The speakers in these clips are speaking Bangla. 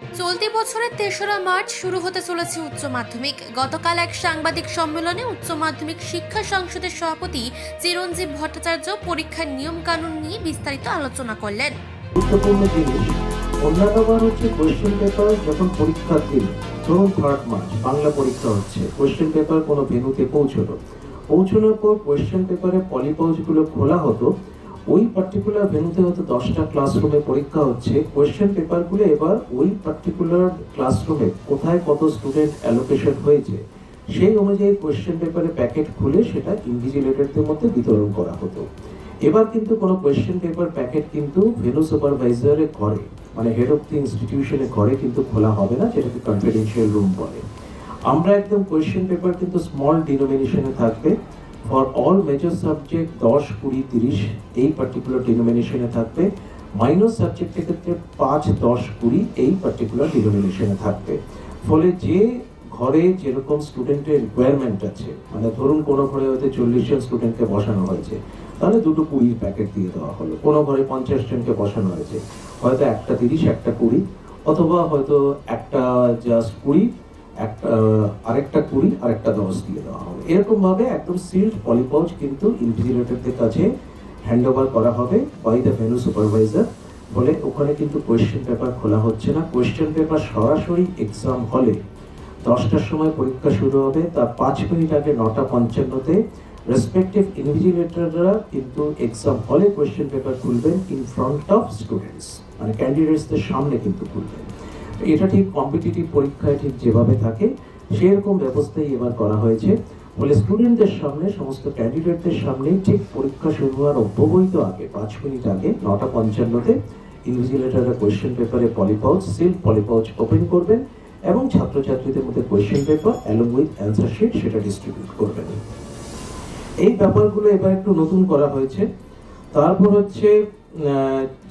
চলতি বছরের ৩রা মার্চ শুরু হতে চলেছে উচ্চ মাধ্যমিক। গতকাল এক সাংবাদিক সম্মেলনে উচ্চ মাধ্যমিক শিক্ষা সংসদের সভাপতি চিরঞ্জীব ভট্টাচার্য পরীক্ষার নিয়ম কানুন নিয়ে বিস্তারিত আলোচনা করলেন। গুরুত্বপূর্ণ জিনিস অন্যান্যবার হচ্ছে কোয়েশ্চেন পেপার যখন পরীক্ষার দিন, ধরুন 3 মার্চ বাংলা পরীক্ষা হচ্ছে, কোয়েশ্চেন পেপার কোনো ভেন্যুতে পৌঁছানোর পর কোয়েশ্চেন পেপারে পলিপাউচগুলো খোলা হতো। ওই পার্টিকুলার ভেন্যুতে হয়তো 10টা ক্লাসরুমে পরীক্ষা হচ্ছে, কোয়েশ্চেন পেপারগুলো এবার ওই পার্টিকুলার ক্লাসরুমে কোথায় কত স্টুডেন্ট অ্যালোকেশন হয়েছে সেই অনুযায়ী কোয়েশ্চেন পেপারে প্যাকেট খুলে সেটা ইনভিজিলেটরদের মধ্যে বিতরণ করা হতো। এবার কিন্তু কোনো কোয়েশ্চেন পেপার প্যাকেট কিন্তু ভেন্যু সুপারভাইজারের ঘরে, মানে হেড অফ দি ইনস্টিটিউশনের ঘরে কিন্তু খোলা হবে না, যেটাকে কনফিডেন্সিয়াল রুম বলে। আমরা একদম কোয়েশ্চেন পেপার কিন্তু স্মল ডিনোমিনেশনে থাকবে। ফর অল মেজর সাবজেক্ট 10, 20, 30 এই পার্টিকুলার ডিনোমিনেশনে থাকবে। মাইনর সাবজেক্টের ক্ষেত্রে 5, 10, 20 এই পার্টিকুলার ডিনোমিনেশনে থাকবে। ফলে যে ঘরে যেরকম স্টুডেন্টের রিকোয়ারমেন্ট আছে, মানে ধরুন কোনো ঘরে হয়তো 40 জন স্টুডেন্টকে বসানো হয়েছে, তাহলে 2টো 20 প্যাকেট দিয়ে দেওয়া হলো। কোনো ঘরে 50 জনকে বসানো হয়েছে, হয়তো একটা 30 একটা 20, অথবা হয়তো একটা জাস্ট 20, একটা আরেকটা 20 আরেকটা 10 দিয়ে দেওয়া হবে। এরকম ভাবে একদম সিল্ড পলিপাউচ কিন্তু ইনভিজিলেটরদের কাছে হ্যান্ড ওভার করা হবে বাই দ্য ভেন্যু সুপারভাইজার। ফলে ওখানে কিন্তু কোয়েশ্চেন পেপার খোলা হচ্ছে না। কোয়েশ্চেন পেপার সরাসরি এক্সাম হলে 10টার সময় পরীক্ষা শুরু হবে, তার 5 মিনিট আগে 9:55-তে রেসপেক্টিভ ইনভিজিলেটররা কিন্তু এক্সাম হলে কোয়েশ্চেন পেপার খুলবেন ইন ফ্রন্ট অফ স্টুডেন্টস, মানে ক্যান্ডিডেটসদের সামনে কিন্তু খুলবেন। এটা ঠিক কম্পিটিটিভ পরীক্ষায় ঠিক যেভাবে থাকে সেরকম ব্যবস্থাই এবার করা হয়েছে। ফলে স্টুডেন্টদের সামনে, সমস্ত ক্যান্ডিডেটদের সামনেই ঠিক পরীক্ষা শুরু হওয়ার অব্যবহিত আগে 5 মিনিট আগে 9:55-তে ইনভিজিলেটররা কোয়েশ্চেন পেপারে পলিপাউচ, সিল্ড পলিপাউচ ওপেন করবেন এবং ছাত্রছাত্রীদের মধ্যে question paper along with answer sheet সেটা ডিস্ট্রিবিউট করবেন। এই ব্যাপারগুলো এবার একটু নতুন করা হয়েছে। তারপর হচ্ছে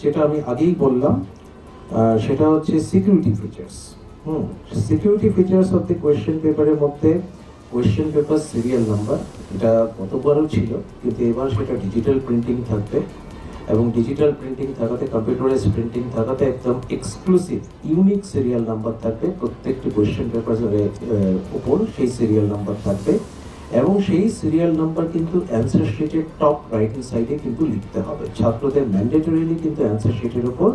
যেটা আমি আগেই বললাম, সেটা হচ্ছে security features. Security features of the question পেপারের মধ্যে কোয়েশ্চেন পেপার সিরিয়াল নাম্বার, এটা গতবারও ছিল, কিন্তু এবার সেটা ডিজিটাল প্রিন্টিং থাকবে এবং ডিজিটাল প্রিন্টিং থাকাতে, কম্পিউটারাইজ প্রিন্টিং থাকাতে একদম এক্সক্লুসিভ ইউনিক সিরিয়াল নাম্বার থাকবে প্রত্যেকটি কোয়েশ্চেন পেপারের উপর, সেই সিরিয়াল নাম্বার থাকবে এবং সেই সিরিয়াল নাম্বার কিন্তু অ্যান্সার শিটের টপ রাইট হ্যান্ড সাইডে কিন্তু লিখতে হবে। ছাত্রদের ম্যান্ডেটরিলি কিন্তু অ্যান্সার শিটের উপর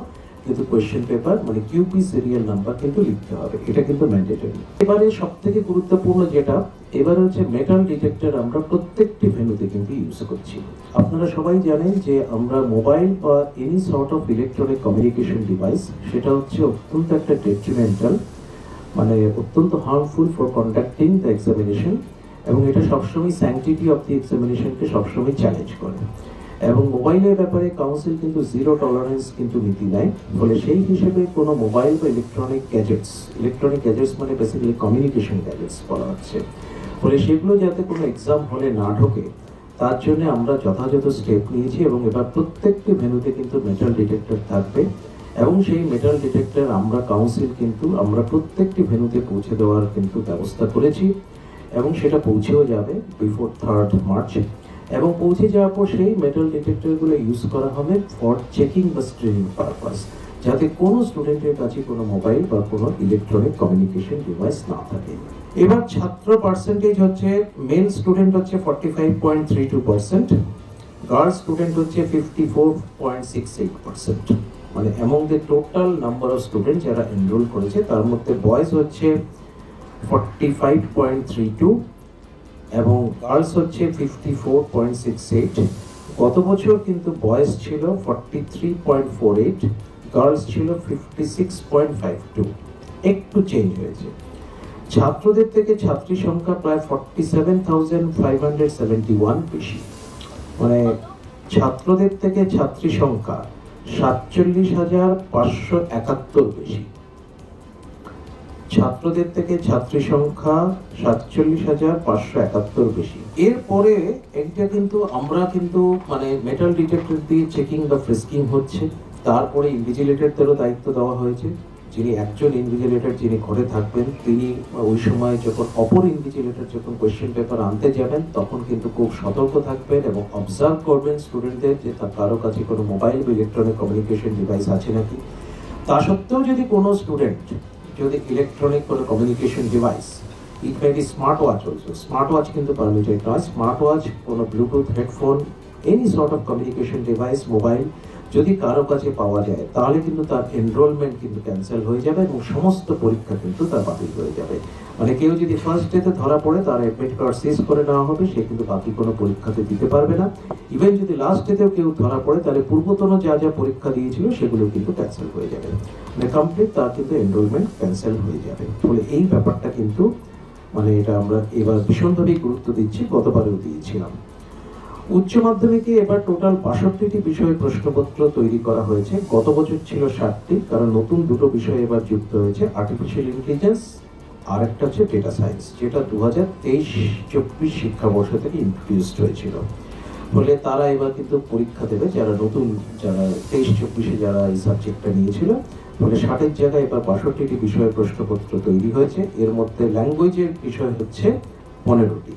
কিন্তু কোয়েশ্চেন পেপার মানে কিউপি সিরিয়াল নাম্বার কিন্তু লিখতে হবে, এটা কিন্তু ম্যান্ডেটরি। এবারে সব থেকে গুরুত্বপূর্ণ যেটা, এবার হচ্ছে মেটাল ডিটেক্টর আমরা প্রত্যেকটি ভেন্যুতে কিন্তু ইউজ করছি। আপনারা সবাই জানেন যে আমরা মোবাইল বা any sort of electronic communication device, সেটা হচ্ছে অত্যন্ত একটা ডেট্রিমেন্টাল, মানে অত্যন্ত harmful for conducting the examination, এবং এটা সবসময় স্যাংটিটি অফ দি এক্সামিনেশনকে সবসময় চ্যালেঞ্জ করে। এবং মোবাইলের ব্যাপারে কাউন্সিল কিন্তু জিরো টলারেন্স কিন্তু নীতি নেয়। ফলে সেই হিসেবে কোনো মোবাইল বা ইলেকট্রনিক গ্যাজেটস মানে বেসিক্যালি কমিউনিকেশন গ্যাজেটস বলা হচ্ছে, ফলে সেগুলো যাতে কোনো এক্সাম হলে না ঢোকে তার জন্য আমরা যথাযথ স্টেপ নিয়েছি এবং এবার প্রত্যেকটি ভেন্যুতে কিন্তু মেটাল ডিটেক্টর থাকবে এবং সেই মেটাল ডিটেক্টর আমরা কাউন্সিল কিন্তু আমরা প্রত্যেকটি ভেন্যুতে পৌঁছে দেওয়ার কিন্তু ব্যবস্থা করেছি এবং সেটা পৌঁছেও যাবে বিফোর 3rd মার্চ। এবং পৌঁছে যাওয়ার পর সেই মেটাল ডিটেক্টরগুলো ইউজ করা হবে ফর চেকিং বা স্ক্রিনিং পারপাস, যাতে কোনো স্টুডেন্টের কাছে কোনো মোবাইল বা কোনো ইলেকট্রনিক কমিউনিকেশন ডিভাইস না থাকে। এবার ছাত্র পার্সেন্টেজ হচ্ছে, মেল স্টুডেন্ট হচ্ছে 45.32%, গার্লস স্টুডেন্ট হচ্ছে 54.68%, মানে among the total number of student যারা এনরোল করেছে তার মধ্যে বয়েজ হচ্ছে 45.32 এবং গার্লস হচ্ছে 54.68। গত বছর কিন্তু বয়েজ ছিল 43.48, গার্লস ছিল 56.52, একটু চেঞ্জ হয়েছে। ছাত্রদের থেকে ছাত্রী সংখ্যা প্রায় 47,571 বেশি, মানে ছাত্রদের থেকে ছাত্রী সংখ্যা 47,571 বেশি, ছাত্রদের থেকে ছাত্রী সংখ্যা 47,571 বেশি। এরপরে এটা কিন্তু আমরা কিন্তু মানে মেটাল ডিটেক্টর দিয়ে চেকিং বা ফ্রিস্কিং হচ্ছে। তারপরে ইনভিজিলেটরদেরও দায়িত্ব দেওয়া হয়েছে, যিনি একজন ইনভিজিলেটর যিনি ঘরে থাকবেন, তিনি ওই সময় যখন অপর ইনভিজিলেটর যখন কোয়েশ্চেন পেপার আনতে যাবেন তখন কিন্তু খুব সতর্ক থাকবেন এবং অবজার্ভ করবেন স্টুডেন্টদের যে তার কারো কাছে কোনো মোবাইল বা ইলেকট্রনিক কমিউনিকেশন ডিভাইস আছে নাকি। তা সত্ত্বেও যদি কোনো স্টুডেন্ট যদি ইলেকট্রনিক কোনো communication device, it may be smart watch also, smart watch কিন্তু পারমিটেড নয়, স্মার্ট ওয়াচ কোনো Bluetooth headphone, any sort of communication device, mobile যদি কারো কাছে পাওয়া যায় তাহলে কিন্তু তার এনরোলমেন্ট কিন্তু ক্যান্সেল হয়ে যাবে এবং সমস্ত পরীক্ষা কিন্তু তার বাতিল হয়ে যাবে। মানে কেউ যদি ফার্স্ট ডেতে ধরা পড়ে তার অ্যাডমিট কার্ড সিজ করে নেওয়া হবে, সে কিন্তু বাকি কোনো পরীক্ষাতে দিতে পারবে না। ইভেন যদি লাস্ট ডেতেও কেউ ধরা পড়ে তাহলে পূর্বতন যা যা পরীক্ষা দিয়েছিল সেগুলো কিন্তু ক্যান্সেল হয়ে যাবে, মানে কমপ্লিট তার কিন্তু এনরোলমেন্ট ক্যান্সেল হয়ে যাবে। ফলে এই ব্যাপারটা কিন্তু মানে এটা আমরা এবার ভীষণভাবেই গুরুত্ব দিচ্ছি, গতবারেও দিয়েছিলাম। উচ্চ মাধ্যমিকে এবার টোটাল 62টি বিষয়ে প্রশ্নপত্র তৈরি করা হয়েছে, গত বছর ছিল 60টি, কারণ নতুন দুটো বিষয় এবার যুক্ত হয়েছে, আর্টিফিশিয়াল ইন্টেলিজেন্স আর একটা হচ্ছে ডেটা সায়েন্স, যেটা 2023-24 শিক্ষাবর্ষ থেকে ইন্ট্রোডিউসড হয়েছিল। ফলে তারা এবার কিন্তু পরীক্ষা দেবে যারা নতুন, যারা 23-24 যারা এই সাবজেক্টটা নিয়েছিল। ফলে 60-এর জায়গায় এবার 62টি বিষয়ে প্রশ্নপত্র তৈরি হয়েছে, এর মধ্যে ল্যাঙ্গুয়েজের বিষয় হচ্ছে 15টি।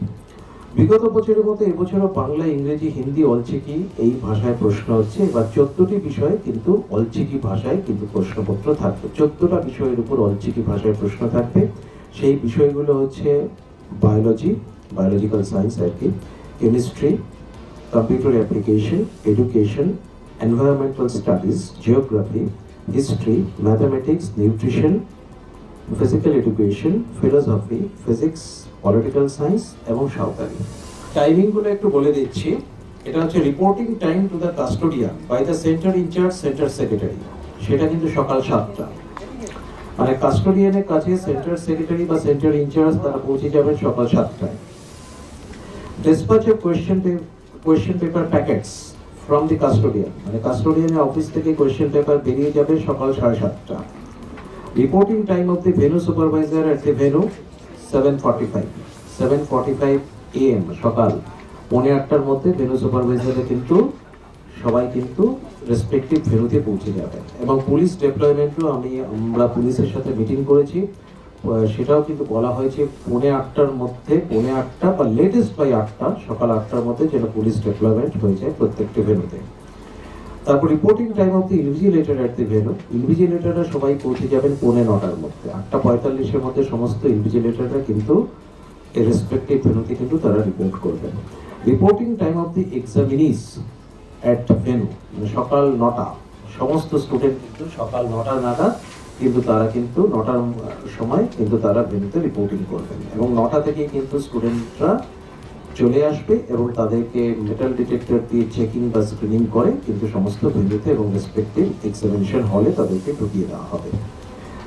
বিগত বছরের মতো এবছরও বাংলা, ইংরেজি, হিন্দি, অলচিকি এই ভাষায় প্রশ্ন হচ্ছে। এবার 14টি বিষয় কিন্তু অলচিকি ভাষায় কিন্তু প্রশ্নপত্র থাকবে, 14টা বিষয়ের উপর অলচিকি ভাষায় প্রশ্ন থাকবে। সেই বিষয়গুলো হচ্ছে বায়োলজি, বায়োলজিক্যাল সায়েন্স আর কি, chemistry, computer application, education, environmental studies, geography, history, mathematics, nutrition, physical education, philosophy, physics, political science এবং সাঁওতালি। টাইমিংগুলো একটু বলে দিচ্ছি। এটা হচ্ছে reporting time to the custodian by the centre incharge, centre secretary, সেটা কিন্তু সকাল 7টা। মানে কাস্টোডিয়ানের কাছে সেন্টার সেক্রেটারি বা সেন্টার ইনচার্জ তারা পৌঁছে যাবেন সকাল 7টায়। Dispatch of question paper packets from the custodian, মানে কাস্টোডিয়ানের অফিস থেকে কোয়েশ্চেন পেপার বেরিয়ে যাবে সকাল 7:30টা। Reporting time of the venue supervisor at the venue 7:45 AM, সকাল 8:15-টার মধ্যে ভেন্যু সুপারভাইজারে কিন্তু সবাই কিন্তু রেসপেক্টিভ ভেন্যুতে পৌঁছে যাবে। এবং পুলিশ ডেপ্লয়মেন্টও আমরা পুলিশের সাথে মিটিং করেছি, সেটাও কিন্তু বলা হয়েছে 8:15-টার মধ্যে, 8:15 বা লেটেস্ট বাই 8টা, সকাল 8টার মধ্যে যেন পুলিশ ডেপ্লয়মেন্ট হয়ে যায় প্রত্যেকটি ভেন্যুতে। তারপর reporting time of the invigilator at the venue, ইনভিজিলেটররা সবাই পৌঁছে যাবেন 8:45-টার মধ্যে, 8:45-এর মধ্যে সমস্ত ইনভিজিলেটররা কিন্তু এর রেসপেক্টিভ ভেন্যুতে কিন্তু তারা রিপোর্ট করবেন। Reporting time of the examinees at venue, মানে সকাল 9টা, সমস্ত স্টুডেন্ট কিন্তু সকাল 9টা নাগাদ কিন্তু তারা কিন্তু 9টার সময় কিন্তু তারা ভেন্যুতে রিপোর্টিং করবেন। এবং 9টা থেকে কিন্তু স্টুডেন্টরা চলে আসবে এবং তাদেরকে মেটাল ডিটেক্টর দিয়ে চেকিং বা স্ক্রিনিং করে কিন্তু সমস্ত ভেন্যুতে এবং রেসপেক্টিভ এক্সামিনেশন হলে তাদেরকে ঢুকিয়ে দেওয়া হবে।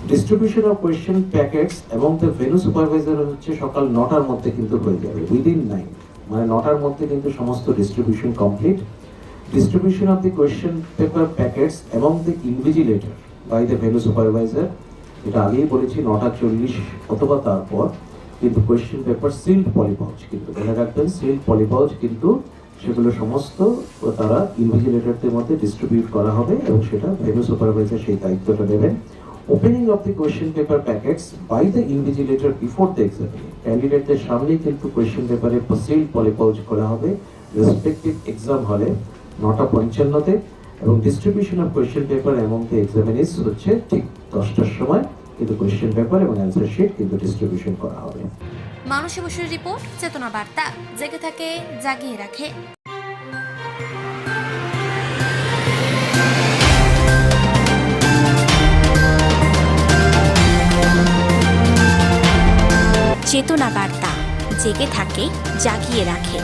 ডিস্ট্রিবিউশন অফ কোয়েশ্চেন প্যাকেটস এবং দ্য ভেন্যু সুপারভাইজার হচ্ছে সকাল 9টার মধ্যে কিন্তু হয়ে যাবে, উইদিন 9, মানে 9টার মধ্যে কিন্তু সমস্ত distribution complete. Distribution of the question paper packets এবং the invigilator by the venue supervisor, এটা আগেই বলেছি 9:40 অথবা তারপর কিন্তু কোয়েশ্চেন পেপার সিল্ড পলিপাউচ, কিন্তু মনে রাখবেন সিল্ড পলিপাউচ কিন্তু সেগুলো সমস্ত তারা ইনভিজিলেটরদের মধ্যে ডিস্ট্রিবিউট করা হবে এবং সেটা ভেন্যু সুপারভাইজার সেই দায়িত্বটা নেবেন। Opening of the question paper packets by the invigilator before the exam, ক্যান্ডিডেটদের সামনেই কিন্তু কোয়েশ্চেন পেপারে সিল্ড পলিপাউচ করা হবে রেসপেক্টিভ এক্সাম হলে 9:55-তে। এবং ডিস্ট্রিবিউশন অফ কোয়েশ্চেন পেপার এবং দ্য এক্সামিনিজ হচ্ছে ঠিক 10টার সময় কিন্তু কোয়েশ্চেন পেপার এবং অ্যান্সার শিট কিন্তু ডিস্ট্রিবিউশন করা হবে। মানসী বসুর রিপোর্ট, চেতনা বার্তা, জেগে থাকে, জাগিয়ে রাখে। চেতনা বার্তা, জেগে থাকে, জাগিয়ে রাখে।